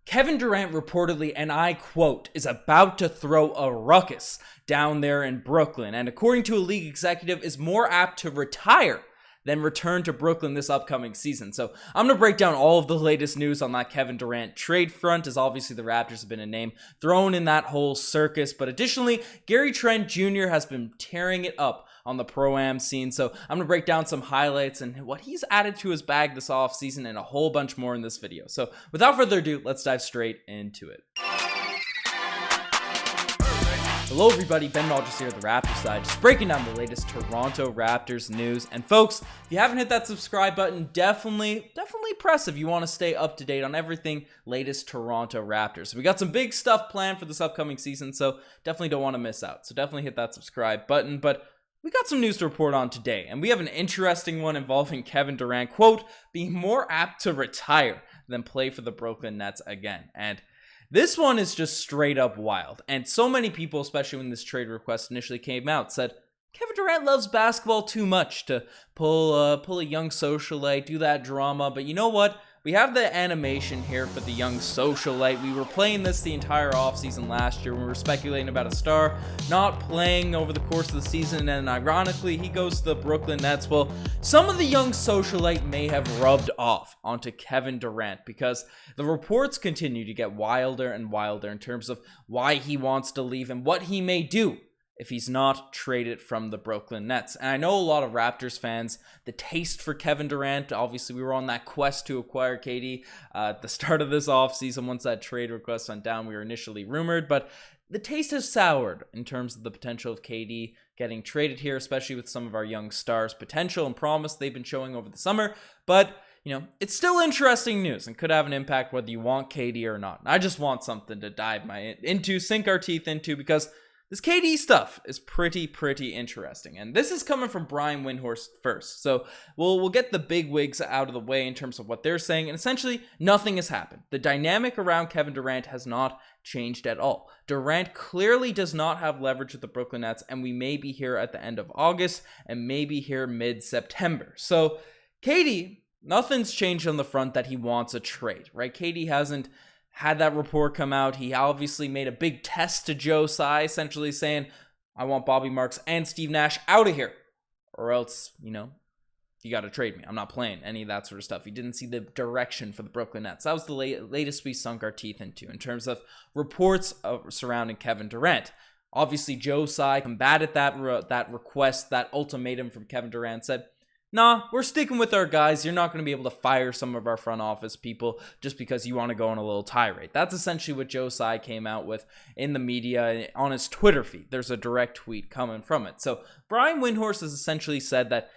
Kevin Durant reportedly, and I quote, is about to throw a ruckus down there in Brooklyn, and according to a league executive, is more apt to retire than return to Brooklyn this upcoming season. So I'm going to break down all of the latest news on that Kevin Durant trade front, as obviously the Raptors have been a name thrown in that whole circus. But additionally, Gary Trent Jr. has been tearing it up on the Pro-Am scene. So I'm going to break down some highlights and what he's added to his bag this offseason and a whole bunch more in this video. So without further ado, let's dive straight into it. Hello everybody, Ben Rogers here at the Raptor side, just breaking down the latest Toronto Raptors news. And folks, if you haven't hit that subscribe button, definitely press if you want to stay up to date on everything latest Toronto Raptors. We got some big stuff planned for this upcoming season, so definitely don't want to miss out. So definitely hit that subscribe button. But we got some news to report on today, and we have an interesting one involving Kevin Durant, quote, being more apt to retire than play for the Brooklyn Nets again. And this one is just straight up wild. And so many people, especially when this trade request initially came out, said Kevin Durant loves basketball too much to pull a young socialite, do that drama. But you know what? We have the animation here for the young socialite. We were playing this the entire offseason last year when we were speculating about a star not playing over the course of the season, and ironically, he goes to the Brooklyn Nets. Well, some of the young socialite may have rubbed off onto Kevin Durant because the reports continue to get wilder and wilder in terms of why he wants to leave and what he may do if he's not traded from the Brooklyn Nets. And I know a lot of Raptors fans, the taste for Kevin Durant, obviously we were on that quest to acquire KD at the start of this offseason. Once that trade request went down, we were initially rumored, but the taste has soured in terms of the potential of KD getting traded here, especially with some of our young stars' potential and promise they've been showing over the summer. But you know, it's still interesting news and could have an impact whether you want KD or not. I just want something to dive sink our teeth into, because this KD stuff is pretty interesting. And this is coming from Brian Windhorst first. So we'll get the big wigs out of the way in terms of what they're saying. And essentially, nothing has happened. The dynamic around Kevin Durant has not changed at all. Durant clearly does not have leverage with the Brooklyn Nets, and we may be here at the end of August and maybe here mid-September. So KD, nothing's changed on the front that he wants a trade, right? KD hasn't had that report come out. He obviously made a big test to Joe Tsai, essentially saying, I want Bobby Marks and Steve Nash out of here, or else, you got to trade me. I'm not playing any of that sort of stuff. He didn't see the direction for the Brooklyn Nets. That was the latest we sunk our teeth into in terms of reports surrounding Kevin Durant. Obviously, Joe Tsai combated that request, that ultimatum from Kevin Durant, said, nah, we're sticking with our guys. You're not going to be able to fire some of our front office people just because you want to go on a little tirade. That's essentially what Joe Tsai came out with in the media on his Twitter feed. There's a direct tweet coming from it. So Brian Windhorst has essentially said that,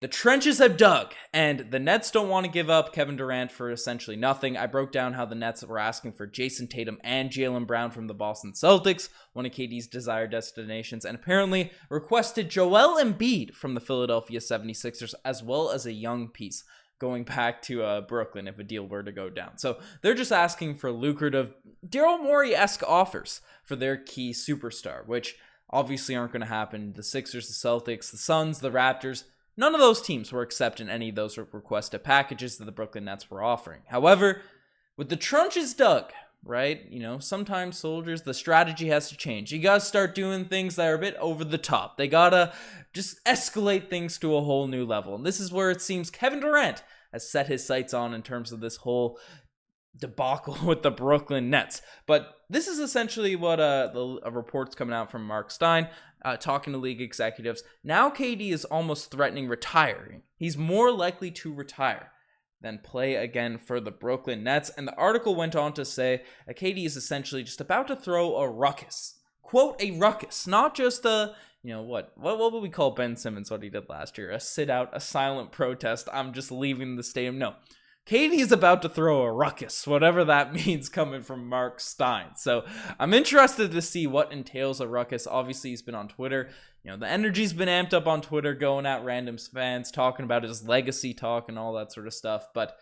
the trenches have dug, and the Nets don't want to give up Kevin Durant for essentially nothing. I broke down how the Nets were asking for Jason Tatum and Jaylen Brown from the Boston Celtics, one of KD's desired destinations, and apparently requested Joel Embiid from the Philadelphia 76ers, as well as a young piece going back to Brooklyn if a deal were to go down. So they're just asking for lucrative Daryl Morey-esque offers for their key superstar, which obviously aren't going to happen. The Sixers, the Celtics, the Suns, the Raptors, none of those teams were accepting any of those requested packages that the Brooklyn Nets were offering. However, with the trenches dug, right, sometimes soldiers, the strategy has to change. You gotta start doing things that are a bit over the top. They gotta just escalate things to a whole new level. And this is where it seems Kevin Durant has set his sights on in terms of this whole debacle with the Brooklyn Nets. But this is essentially what the reports coming out from Mark Stein, talking to league executives. Now KD is almost threatening retiring. He's more likely to retire than play again for the Brooklyn Nets. And the article went on to say that KD is essentially just about to throw a ruckus. Quote, a ruckus. Not just a, what would we call Ben Simmons, what he did last year? A sit out, a silent protest. I'm just leaving the stadium. No. KD is about to throw a ruckus, whatever that means, coming from Mark Stein. So I'm interested to see what entails a ruckus. Obviously, he's been on Twitter. The energy's been amped up on Twitter, going at random fans, talking about his legacy talk and all that sort of stuff. But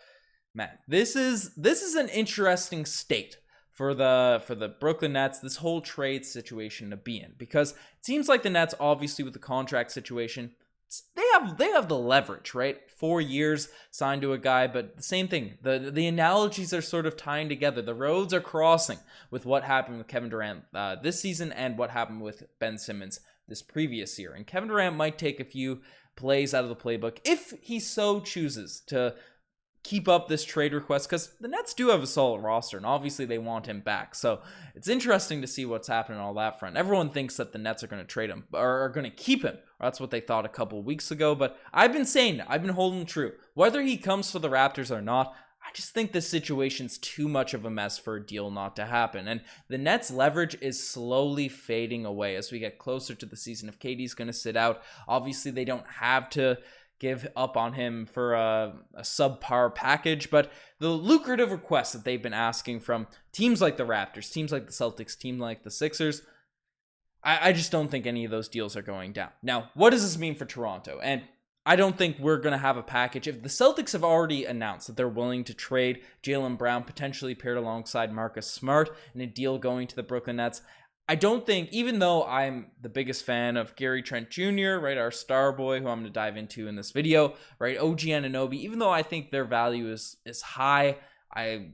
man, this is an interesting state for the Brooklyn Nets, this whole trade situation to be in, because it seems like the Nets, obviously with the contract situation, they have the leverage, right? 4 years signed to a guy, but the same thing. The analogies are sort of tying together. The roads are crossing with what happened with Kevin Durant this season and what happened with Ben Simmons this previous year. And Kevin Durant might take a few plays out of the playbook if he so chooses to keep up this trade request, because the Nets do have a solid roster and obviously they want him back. So it's interesting to see what's happening on all that front. Everyone thinks that the Nets are going to trade him or are going to keep him. That's what they thought a couple weeks ago, but I've been holding true. Whether he comes to the Raptors or not, I just think this situation's too much of a mess for a deal not to happen. And the Nets' leverage is slowly fading away as we get closer to the season. If KD's going to sit out, obviously they don't have to give up on him for a subpar package, but the lucrative requests that they've been asking from teams like the Raptors, teams like the Celtics, teams like the Sixers, I just don't think any of those deals are going down. Now, what does this mean for Toronto? And I don't think we're going to have a package. If the Celtics have already announced that they're willing to trade Jaylen Brown, potentially paired alongside Marcus Smart, in a deal going to the Brooklyn Nets, I don't think, even though I'm the biggest fan of Gary Trent Jr., right, our star boy, who I'm going to dive into in this video, right, OG Anunoby, even though I think their value is high, on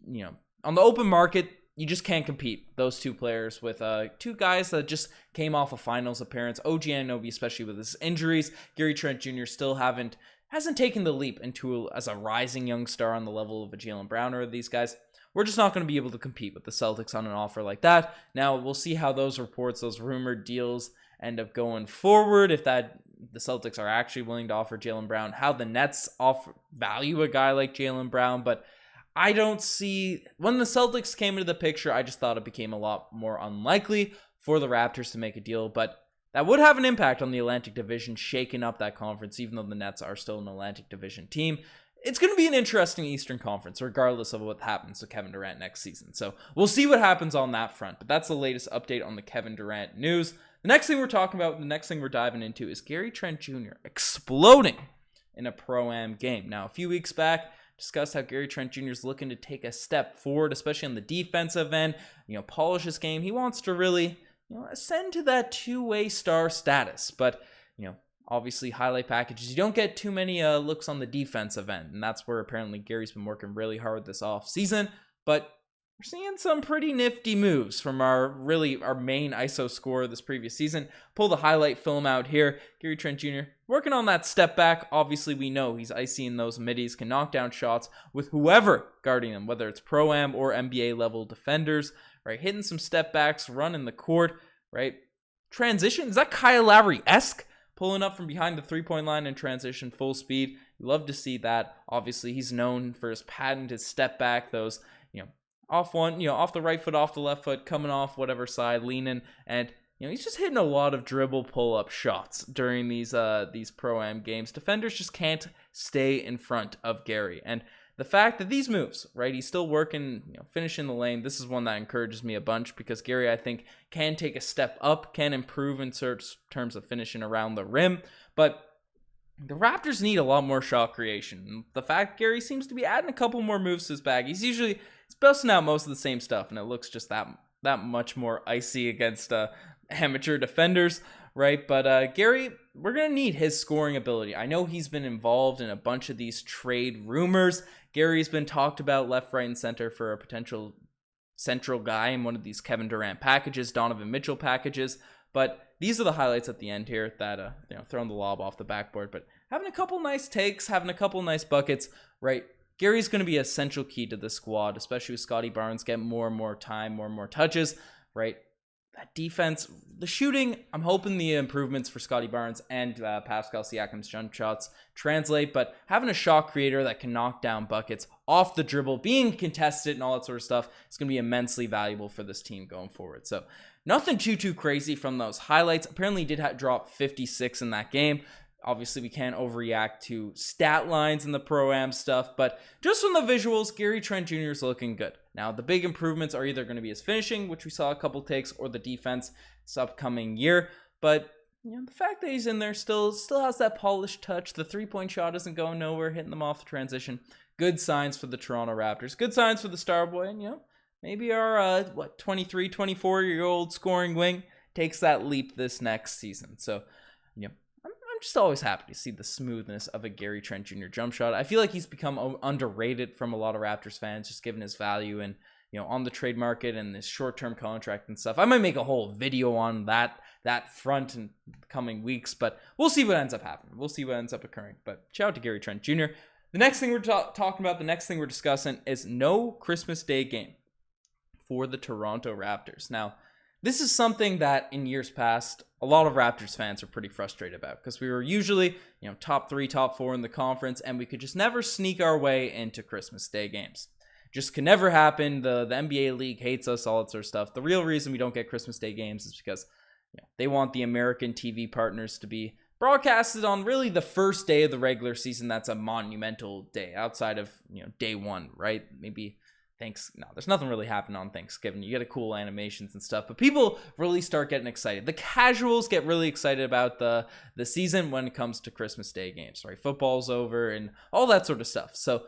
the open market, you just can't compete those two players with two guys that just came off a finals appearance. OG Anunoby, especially with his injuries. Gary Trent Jr. still hasn't taken the leap into as a rising young star on the level of a Jaylen Brown or these guys. We're just not going to be able to compete with the Celtics on an offer like that. Now, we'll see how those reports, those rumored deals end up going forward. If the Celtics are actually willing to offer Jaylen Brown, how the Nets value a guy like Jaylen Brown. But I don't see, when the Celtics came into the picture, I just thought it became a lot more unlikely for the Raptors to make a deal. But that would have an impact on the Atlantic Division, shaking up that conference, even though the Nets are still an Atlantic Division team. It's going to be an interesting Eastern Conference, regardless of what happens to Kevin Durant next season. So we'll see what happens on that front. But that's the latest update on the Kevin Durant news. The next thing we're talking about, the next thing we're diving into is Gary Trent Jr. exploding in a Pro-Am game. Now, a few weeks back, discussed how Gary Trent Jr. is looking to take a step forward, especially on the defensive end, polish his game. He wants to really, ascend to that two-way star status. But, obviously highlight packages, you don't get too many looks on the defensive end, and that's where apparently Gary's been working really hard this off season. But we're seeing some pretty nifty moves from our main ISO scorer this previous season. Pull the highlight film out here. Gary Trent Jr. working on that step back. Obviously, we know he's icy in those middies, can knock down shots with whoever guarding him, whether it's Pro-Am or NBA level defenders, right? Hitting some step backs, running the court, right? Transition, is that Kyle Lowry-esque? Pulling up from behind the three-point line in transition, full speed. You love to see that. Obviously, he's known for his patented step back, those, off the right foot, off the left foot, coming off whatever side, leaning, and he's just hitting a lot of dribble pull-up shots during these Pro-Am games. Defenders just can't stay in front of Gary, and the fact that these moves, right, he's still working, finishing the lane, this is one that encourages me a bunch because Gary, I think, can take a step up, can improve in terms of finishing around the rim, but the Raptors need a lot more shot creation. The fact Gary seems to be adding a couple more moves to his bag, he's busting out most of the same stuff, and it looks just that much more icy against amateur defenders, right? But Gary, we're going to need his scoring ability. I know he's been involved in a bunch of these trade rumors. Gary's been talked about left, right, and center for a potential central guy in one of these Kevin Durant packages, Donovan Mitchell packages. But these are the highlights at the end here that, throwing the lob off the backboard. But having a couple nice takes, having a couple nice buckets, right? Gary's going to be a central key to the squad, especially with Scotty Barnes getting more and more time, more and more touches, right? That defense, the shooting, I'm hoping the improvements for Scotty Barnes and Pascal Siakam's jump shots translate, but having a shot creator that can knock down buckets off the dribble, being contested and all that sort of stuff, is going to be immensely valuable for this team going forward. So nothing too crazy from those highlights. Apparently he did drop 56 in that game. Obviously, we can't overreact to stat lines in the Pro-Am stuff, but just from the visuals, Gary Trent Jr. is looking good. Now, the big improvements are either going to be his finishing, which we saw a couple takes, or the defense this upcoming year. But the fact that he's in there still has that polished touch. The three-point shot isn't going nowhere, hitting them off the transition. Good signs for the Toronto Raptors. Good signs for the star boy. And, maybe our 23, 24-year-old scoring wing takes that leap this next season. So, I'm just always happy to see the smoothness of a Gary Trent Jr. jump shot. I feel like he's become underrated from a lot of Raptors fans, just given his value and, on the trade market and this short-term contract and stuff. I might make a whole video on that front in the coming weeks, but we'll see what ends up happening. We'll see what ends up occurring. But shout out to Gary Trent Jr. The next thing we're talking about, the next thing we're discussing is no Christmas Day game for the Toronto Raptors. Now, this is something that in years past, a lot of Raptors fans are pretty frustrated about because we were usually, top 3, top 4 in the conference, and we could just never sneak our way into Christmas Day games. Just could never happen. The NBA league hates us, all that sort of stuff. The real reason we don't get Christmas Day games is because they want the American TV partners to be broadcasted on really the first day of the regular season. That's a monumental day outside of day 1, right? Maybe there's nothing really happening on Thanksgiving. You get a cool animations and stuff, but people really start getting excited. The casuals get really excited about the season when it comes to Christmas Day games, right? Football's over and all that sort of stuff. So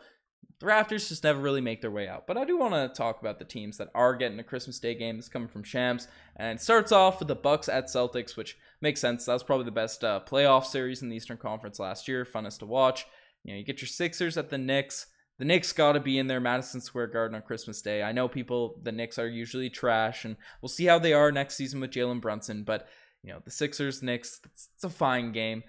the Raptors just never really make their way out. But I do want to talk about the teams that are getting a Christmas Day game. It's coming from Shams. And it starts off with the Bucks at Celtics, which makes sense. That was probably the best playoff series in the Eastern Conference last year. Funnest to watch. You get your Sixers at the Knicks. The Knicks got to be in there, Madison Square Garden on Christmas Day. I know the Knicks are usually trash, and we'll see how they are next season with Jalen Brunson. But, the Sixers, Knicks, it's a fine game.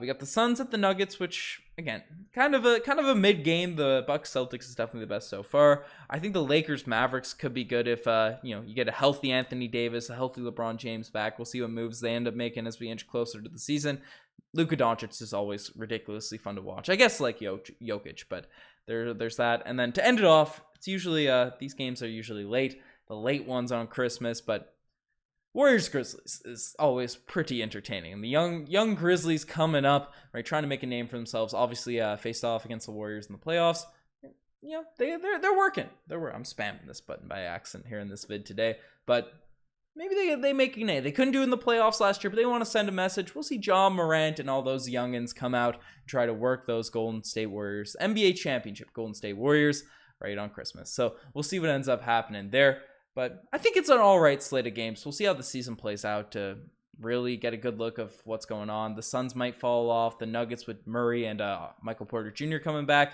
We got the Suns at the Nuggets, which, again, kind of a mid-game. The Bucks Celtics is definitely the best so far. I think the Lakers Mavericks could be good if, you get a healthy Anthony Davis, a healthy LeBron James back. We'll see what moves they end up making as we inch closer to the season. Luka Doncic is always ridiculously fun to watch. I guess like Jokic, but there's that. And then to end it off, it's usually, these games are usually late. The late ones on Christmas, but Warriors Grizzlies is always pretty entertaining. And the young Grizzlies coming up, right, trying to make a name for themselves. Obviously, faced off against the Warriors in the playoffs. They're working. I'm spamming this button by accident here in this vid today, but maybe they make a name. They couldn't do it in the playoffs last year, but they want to send a message. We'll see John Morant and all those youngins come out and try to work those Golden State Warriors, NBA championship Golden State Warriors, right on Christmas. So we'll see what ends up happening there. But I think it's an all right slate of games. We'll see how the season plays out to really get a good look of what's going on. The Suns might fall off. The Nuggets with Murray and Michael Porter Jr. coming back.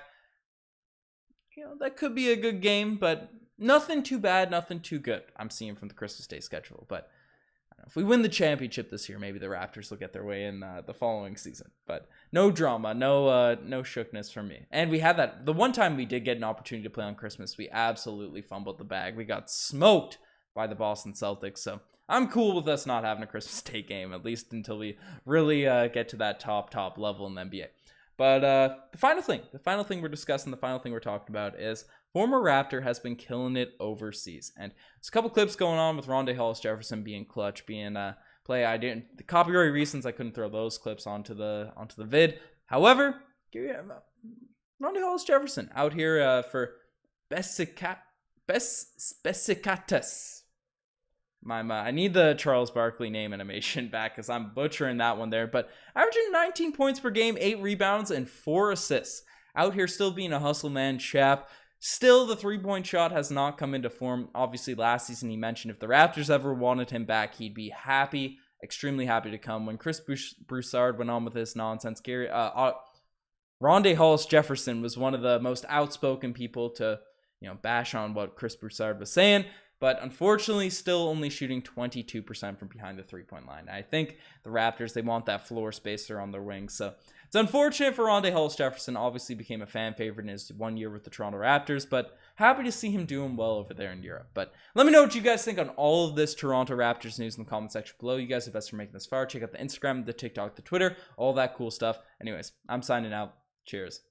That could be a good game, but nothing too bad, nothing too good I'm seeing from the Christmas Day schedule. But if we win the championship this year, maybe the Raptors will get their way in the following season. But no drama, no shookness from me. And we had that. The one time we did get an opportunity to play on Christmas, we absolutely fumbled the bag. We got smoked by the Boston Celtics. So I'm cool with us not having a Christmas Day game, at least until we really get to that top level in the NBA. But the final thing we're discussing, the final thing we're talking about is former Raptor has been killing it overseas. And there's a couple clips going on with Rondae Hollis-Jefferson being clutch, being the copyright reasons I couldn't throw those clips onto the vid. However, Rondae Hollis-Jefferson out here for Besiktas. I need the Charles Barkley name animation back because I'm butchering that one there. But averaging 19 points per game, 8 rebounds, and 4 assists. Out here still being a hustle man, chap. Still, the three-point shot has not come into form. Obviously, last season he mentioned if the Raptors ever wanted him back, he'd be happy, extremely happy to come. When Chris Broussard went on with this nonsense, Rondae Hollis-Jefferson was one of the most outspoken people to, bash on what Chris Broussard was saying. But unfortunately, still only shooting 22% from behind the three-point line. I think the Raptors, they want that floor spacer on their wings. So it's unfortunate for Rondae Hollis-Jefferson. Obviously became a fan favorite in his 1 year with the Toronto Raptors. But happy to see him doing well over there in Europe. But let me know what you guys think on all of this Toronto Raptors news in the comment section below. You guys are the best for making this far. Check out the Instagram, the TikTok, the Twitter, all that cool stuff. Anyways, I'm signing out. Cheers.